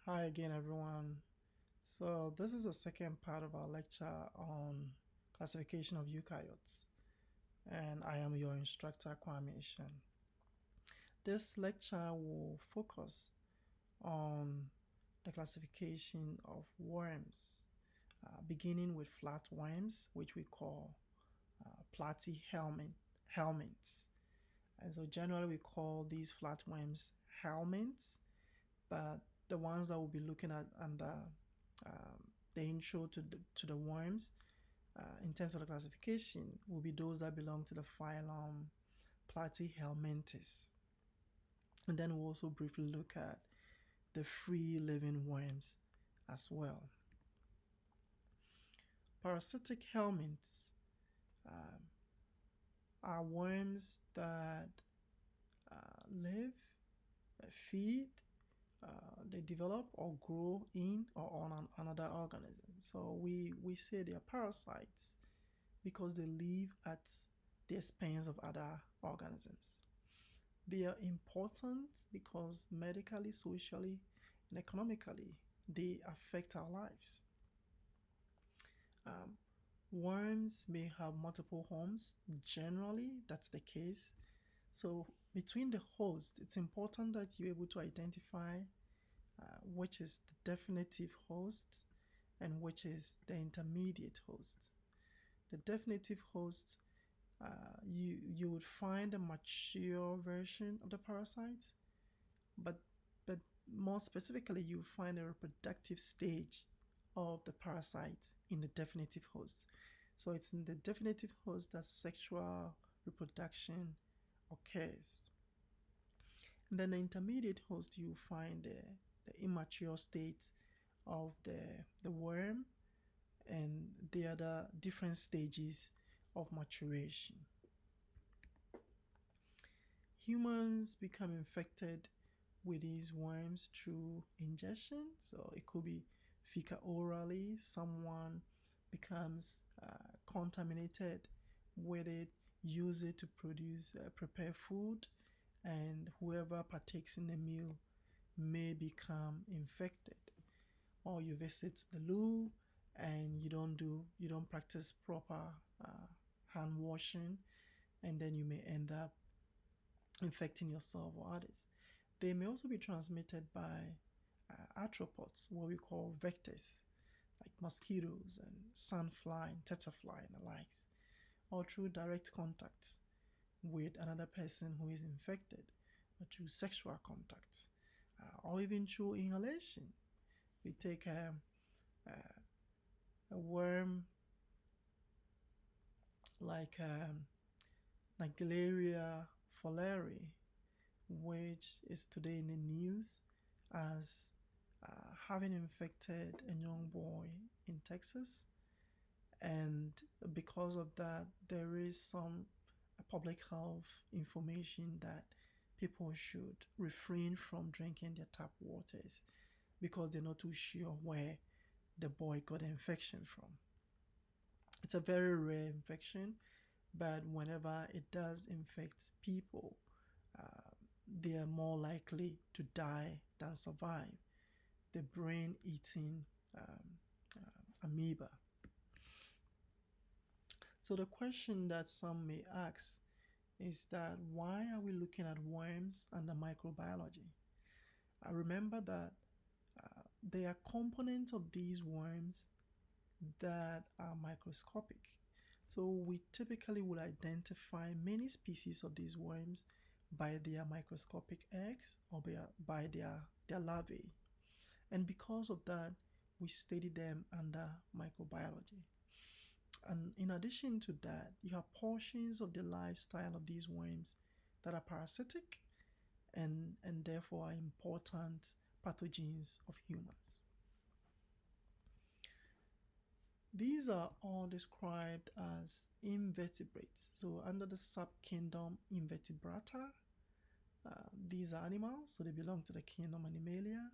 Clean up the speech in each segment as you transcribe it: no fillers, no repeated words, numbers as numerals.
Hi again, everyone. So, this is the second part of our lecture on classification of eukaryotes, and I am your instructor, Kwame Shan. This lecture will focus on the classification of worms, beginning with flatworms, which we call platyhelminths. And so, generally, we call these flatworms helminths, but the ones that we'll be looking at under the intro to the worms in terms of the classification will be those that belong to the phylum Platyhelminths. And then we'll also briefly look at the free living worms as well. Parasitic helminths are worms that live, feed, they develop or grow in or on another organism. So we say they are parasites because they live at the expense of other organisms. They are important because medically, socially, and economically, they affect our lives. Worms may have multiple homes. Generally, that's the case. So between the hosts, it's important that you're able to identify which is the definitive host and which is the intermediate host. The definitive host, you would find a mature version of the parasite, but more specifically, you find a reproductive stage of the parasite in the definitive host. So it's in the definitive host that sexual reproduction occurs. And then the intermediate host, you find the immature state of the worm and the other different stages of maturation. Humans become infected with these worms through ingestion, so it could be fecal orally. Someone becomes contaminated with it, use it to prepare food, and whoever partakes in the meal may become infected. Or you visit the loo and you don't practice proper hand washing, and then you may end up infecting yourself or others. They may also be transmitted by arthropods, what we call vectors, like mosquitoes and sandfly and tetafly and the likes, or through direct contact with another person who is infected, or through sexual contact, or even through inhalation. We take a worm like Galeria fowleri, which is today in the news as having infected a young boy in Texas. And because of that, there is some public health information that people should refrain from drinking their tap waters because they're not too sure where the boy got the infection from. It's a very rare infection, but whenever it does infect people, they are more likely to die than survive the brain eating amoeba. So, the question that some may ask is that why are we looking at worms under microbiology? I remember that there are components of these worms that are microscopic. So we typically will identify many species of these worms by their microscopic eggs or by their larvae. And because of that, we study them under microbiology. And in addition to that, you have portions of the lifestyle of these worms that are parasitic and therefore are important pathogens of humans. These are all described as invertebrates. So under the subkingdom Invertebrata, these are animals, so they belong to the kingdom Animalia.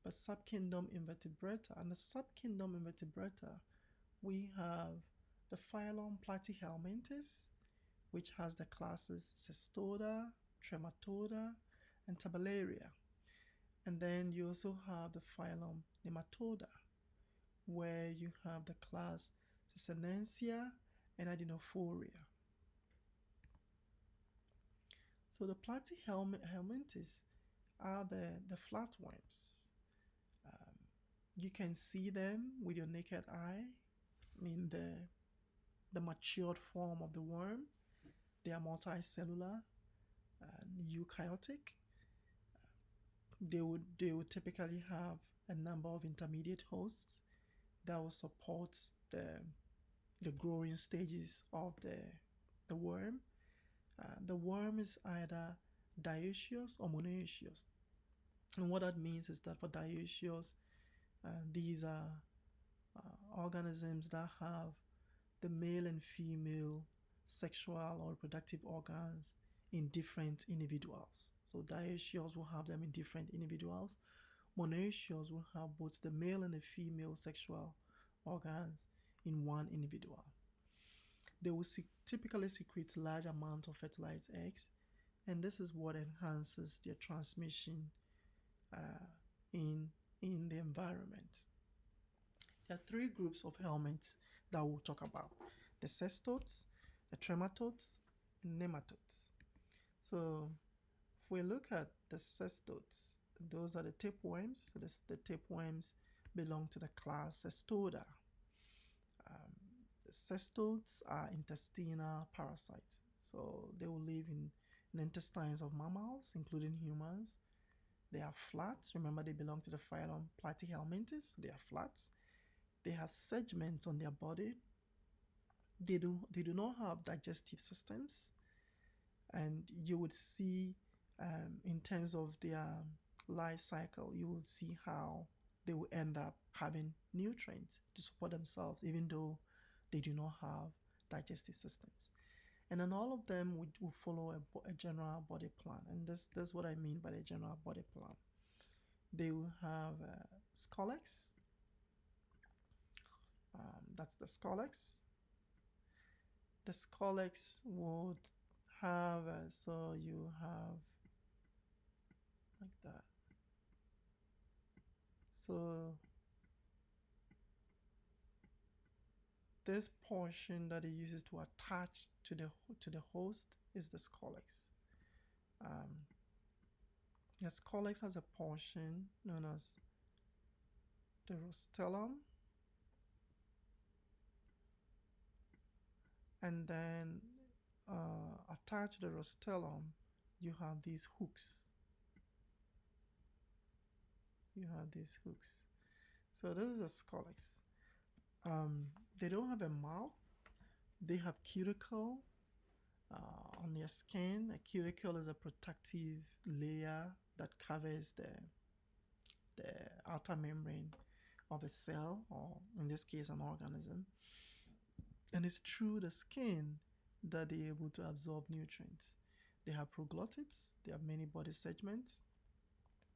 But subkingdom Invertebrata, and the subkingdom Invertebrata, we have the phylum Platyhelminths, which has the classes Cystoda, Trematoda, and Tubularia. And then you also have the phylum Nematoda, where you have the class Cicinensia and Adenophoria. So the Platyhelmets are the flatworms. Um, you can see them with your naked eye. I mean the matured form of the worm. They are multicellular and eukaryotic. They would typically have a number of intermediate hosts that will support the growing stages of the worm. The worm is either dioecious or monoecious. And what that means is that for dioecious, these are organisms that have the male and female sexual or reproductive organs in different individuals. So dioecious will have them in different individuals. Monoecious will have both the male and the female sexual organs in one individual. They will typically secrete large amounts of fertilized eggs, and this is what enhances their transmission uh, in the environment. There are three groups of helminths that we'll talk about: the cestodes, the trematodes, and nematodes. So if we look at the cestodes, those are the tapeworms. So the tapeworms belong to the class Estoda. The cestodes are intestinal parasites. So they will live in the intestines of mammals, including humans. They are flat. Remember, they belong to the phylum Platyhelmets. They are flats. They have segments on their body. They do not have digestive systems, and you would see in terms of their life cycle, you will see how they will end up having nutrients to support themselves, even though they do not have digestive systems. And then all of them will follow a general body plan, and that's what I mean by the general body plan. They will have scolex. That's the scolex. The scolex would have so you have like that. So this portion that it uses to attach to the host is the scolex. The scolex has a portion known as the rostellum, and then attached to the rostellum you have these hooks. So this is a scolex. They don't have a mouth. They have cuticle on their skin. A cuticle is a protective layer that covers the outer membrane of a cell, or in this case an organism. And it's through the skin that they're able to absorb nutrients. They have proglottids. They have many body segments.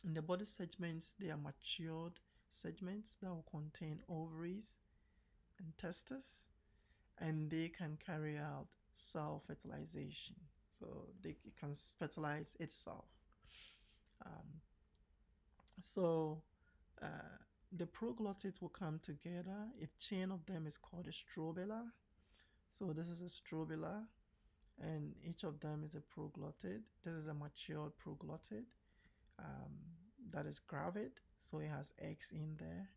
In the body segments, they are matured segments that will contain ovaries and testes, and they can carry out self-fertilization. So it can fertilize itself. So the proglottids will come together. A chain of them is called a strobila. So this is a strobila, and each of them is a proglottid. This is a matured proglottid that is gravid, so it has eggs in there.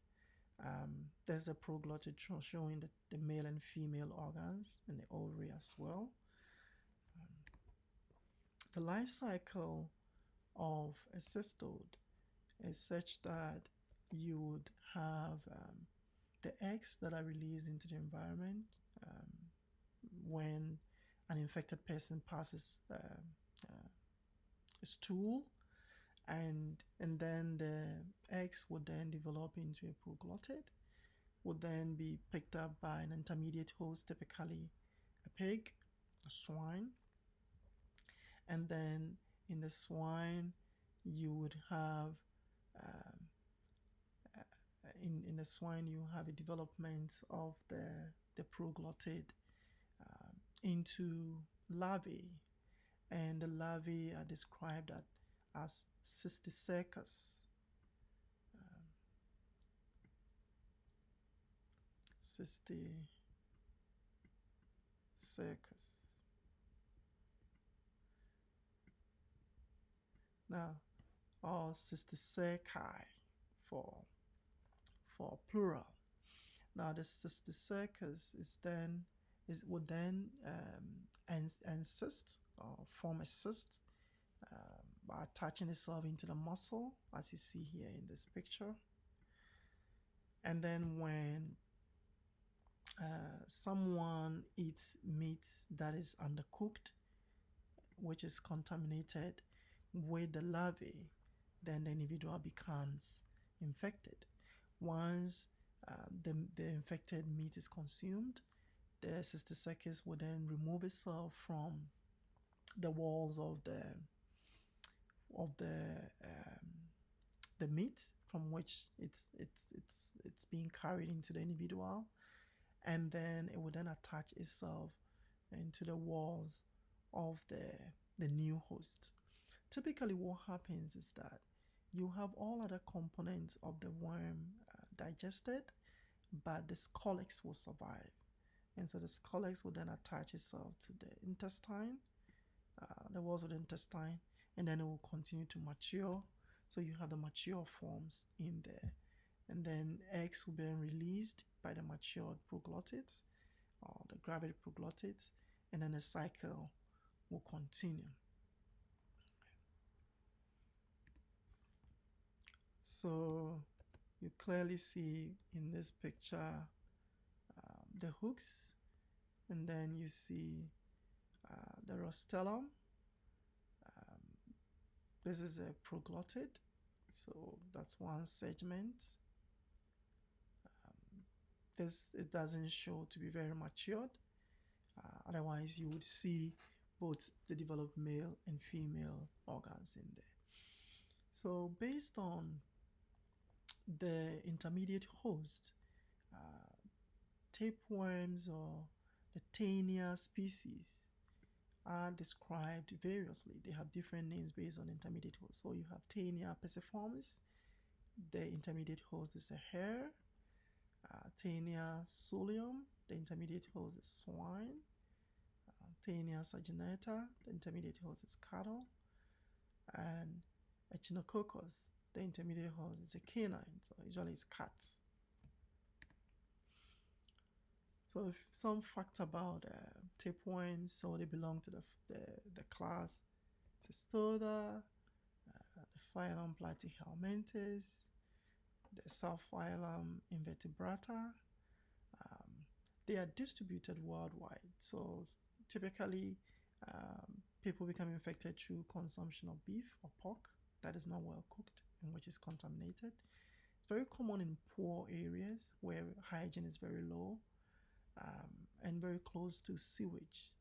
There's a proglottid showing the male and female organs and the ovary as well. The life cycle of a cystode is such that you would have the eggs that are released into the environment when an infected person passes a stool, and then the eggs would then develop into a proglottid, would then be picked up by an intermediate host, typically a pig, a swine, and then in the swine you would have in the swine you have a development of the proglottid into larvae, and the larvae are described as cysticercus. Cysticircus. Now, or Cysticerci for plural. Now, the Cysticircus would then encyst or form a cyst by attaching itself into the muscle, as you see here in this picture. And then when someone eats meat that is undercooked, which is contaminated with the larvae, then the individual becomes infected. Once the infected meat is consumed, the Cysticercus will then remove itself from the walls of the meat from which it's being carried into the individual, and then it will then attach itself into the walls of the new host. Typically, what happens is that you have all other components of the worm digested, but the scolex will survive. And so the scolex will then attach itself to the intestine, the walls of the intestine, and then it will continue to mature. So you have the mature forms in there. And then eggs will be released by the matured proglottids, or the gravid proglottids, and then the cycle will continue. So you clearly see in this picture the hooks, and then you see the rostellum. This is a proglottid, so that's one segment. It doesn't show to be very matured. Otherwise, you would see both the developed male and female organs in there. So based on the intermediate host, tapeworms or the Taenia species are described variously. They have different names based on intermediate host. So you have Taenia pisiformis. The intermediate host is a hare. Taenia solium. The intermediate host is swine. Taenia saginata. The intermediate host is cattle. And Echinococcus. The intermediate host is a canine. So usually it's cats. So some facts about tapeworms. So they belong to the class Estoda, the phylum Platyhelmets, the subphylum Invertebrata. They are distributed worldwide. So typically, people become infected through consumption of beef or pork that is not well cooked and which is contaminated. It's very common in poor areas where hygiene is very low. And very close to sewage.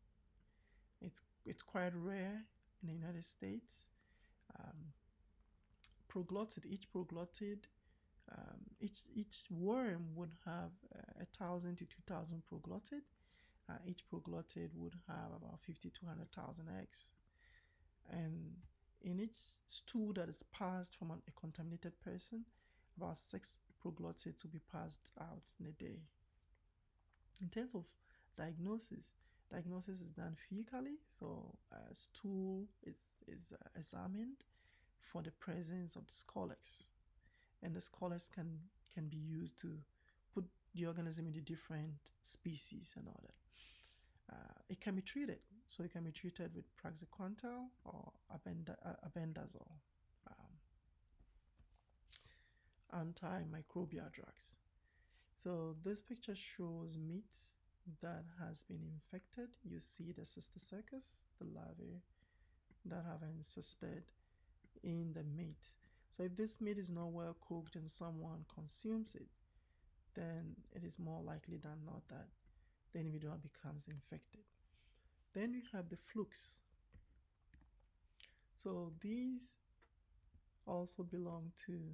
It's quite rare in the United States. Each worm would have 1,000 to 2,000 proglottid. Each proglottid would have about 50 to 100,000 eggs. And in each stool that is passed from a contaminated person, about 6 proglottids will be passed out in a day. In terms of diagnosis is done fecally, so stool is examined for the presence of the scolex, and the scolex can be used to put the organism into different species and all that. It can be treated, so it can be treated with praziquantel or albendazole, antimicrobial drugs. So this picture shows meat that has been infected. You see the Cysticercus, the larvae that have encysted in the meat. So if this meat is not well cooked and someone consumes it, then it is more likely than not that the individual becomes infected. Then you have the flukes. So these also belong to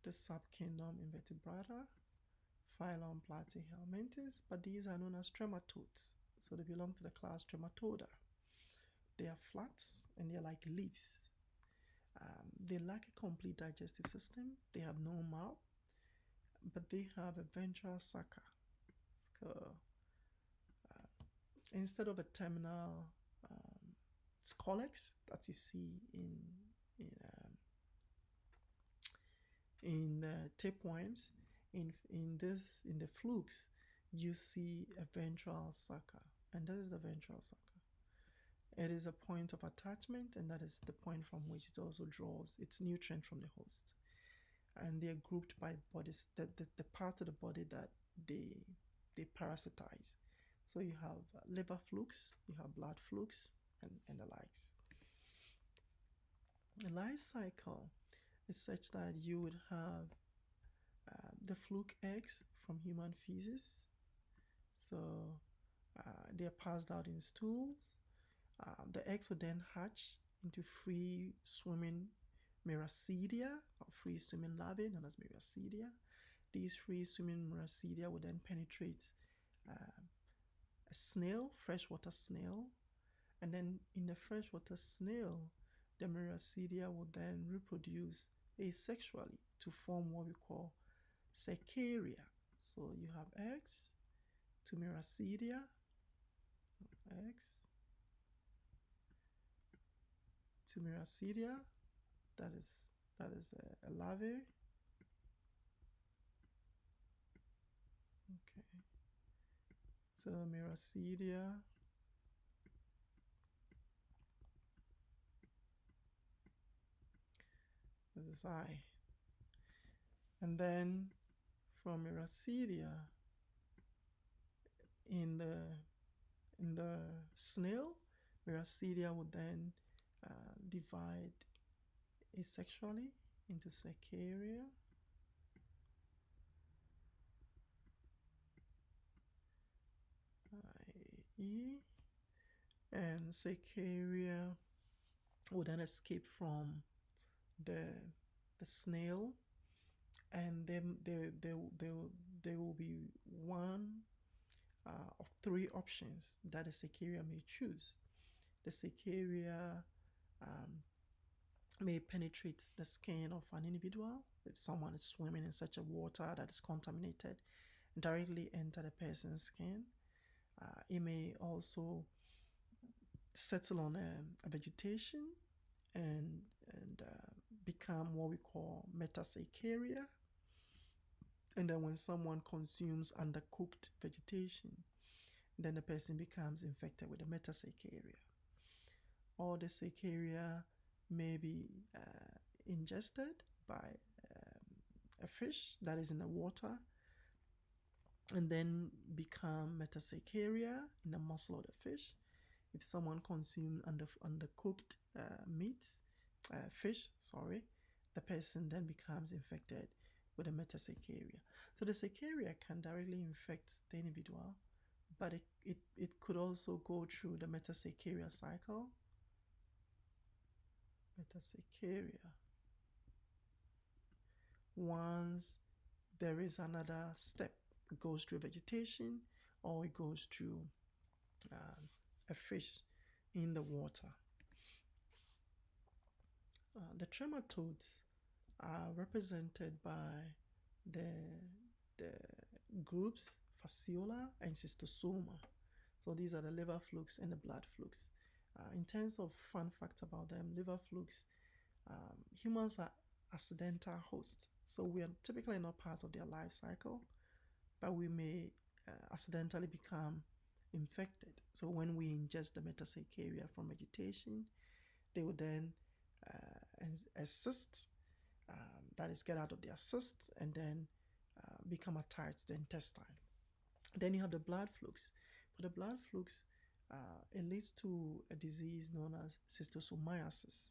the subkingdom Invertebrata, phylum Platyhelmets, but these are known as trematodes. So they belong to the class Trematoda. They are flats and they are like leaves. They lack a complete digestive system. They have no mouth, but they have a ventral sucker. uh, instead of a terminal scolex that you see in um, tapeworms, in the flukes, you see a ventral sucker, and that is the ventral sucker. It is a point of attachment, and that is the point from which it also draws its nutrient from the host. And they are grouped by bodies, the part of the body that they parasitize. So you have liver flukes, you have blood flukes, and the likes. The life cycle is such that you would have the fluke eggs from human feces. So they are passed out in stools. The eggs would then hatch into free swimming miracidia, or free swimming larvae known as miracidia. These free swimming miracidia would then penetrate a snail, freshwater snail, and then in the freshwater snail, the miracidia would then reproduce asexually to form what we call cercaria. So you have eggs to miracidia, eggs to miracidia, that is a larvae. Okay, so miracidia, that is I. And then from miracidia, in the snail, miracidia would then divide asexually into cercaria. IE, and cercaria would then escape from the snail, and then there will be one of three options that the cercaria may choose. The cercaria may penetrate the skin of an individual. If someone is swimming in such a water that is contaminated, directly enter the person's skin. It may also settle on a vegetation and become what we call metacercaria. And then when someone consumes undercooked vegetation, then the person becomes infected with the metacercaria. Or the cercaria may be ingested by a fish that is in the water, and then become metacercaria in the muscle of the fish. If someone consumes undercooked fish, the person then becomes infected with a metacercaria. So the cercaria can directly infect the individual, but it could also go through the metacercaria cycle. Metacercaria. Once there is another step, it goes through vegetation, or it goes through a fish in the water. The trematodes are represented by the groups fasciola and cystosoma. So these are the liver flukes and the blood flukes. In terms of fun facts about them, liver flukes, humans are accidental hosts. So we are typically not part of their life cycle, but we may accidentally become infected. So when we ingest the metacercaria from vegetation, they will then assist, that is, get out of their cysts and then become attached to the intestine. Then you have the blood flukes. For the blood flukes, it leads to a disease known as schistosomiasis,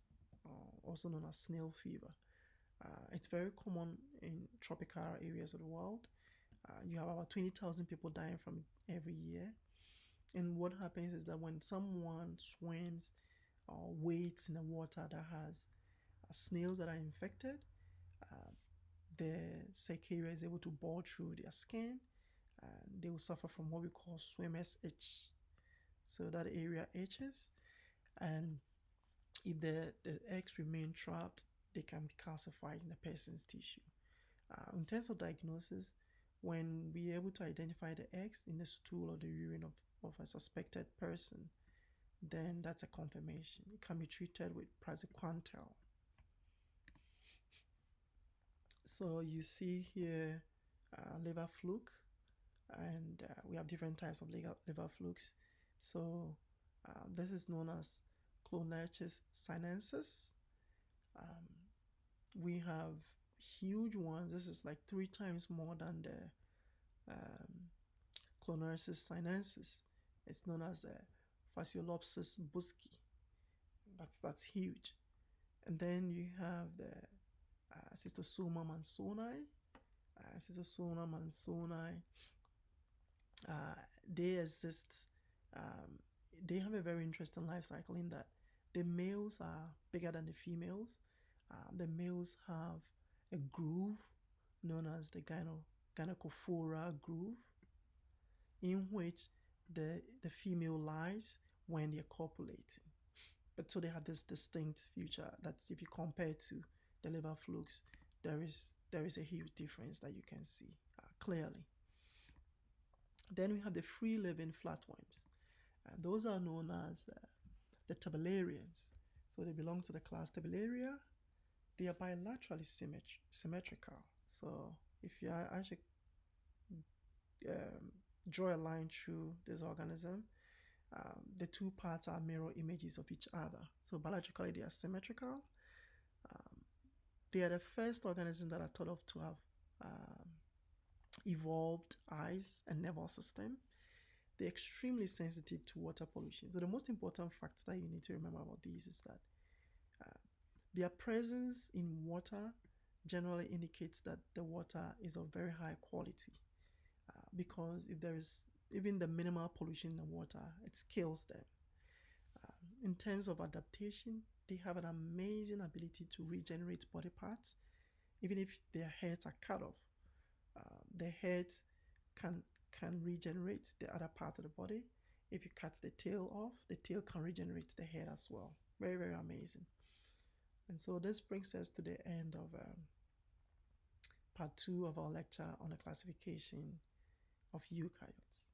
also known as snail fever. It's very common in tropical areas of the world. You have about 20,000 people dying from it every year. And what happens is that when someone swims or wades in the water that has snails that are infected, the cercaria is able to bore through their skin, and they will suffer from what we call swimmer's itch. So that area itches, and if the eggs remain trapped, they can be calcified in the person's tissue. In terms of diagnosis, when we're able to identify the eggs in the stool or the urine of a suspected person, then that's a confirmation. It can be treated with praziquantel. So you see here liver fluke, and we have different types of liver flukes. So this is known as Clonerchis sinensis. We have huge ones. This is like 3 times more than the Clonerchis sinensis. It's known as Phaseolopsis busci. That's huge. And then you have the Sonamsonai. Sonamsonai. They exist. They have a very interesting life cycle in that the males are bigger than the females. The males have a groove known as the gynecophora groove, in which the female lies when they're copulating. But so they have this distinct feature that if you compare to the liver flukes, there is a huge difference that you can see clearly. Then we have the free-living flatworms. Those are known as the Tubularians. So they belong to the class Tubularia. They are bilaterally symmetrical. So if you actually draw a line through this organism, the two parts are mirror images of each other. So bilaterally they are symmetrical. They are the first organisms that are thought of to have evolved eyes and nervous system. They're extremely sensitive to water pollution. So the most important fact that you need to remember about these is that their presence in water generally indicates that the water is of very high quality, because if there is even the minimal pollution in the water, it kills them. In terms of adaptation, they have an amazing ability to regenerate body parts, even if their heads are cut off. Their heads can regenerate the other part of the body. If you cut the tail off, the tail can regenerate the head as well. Very, very amazing. And so this brings us to the end of part 2 of our lecture on the classification of eukaryotes.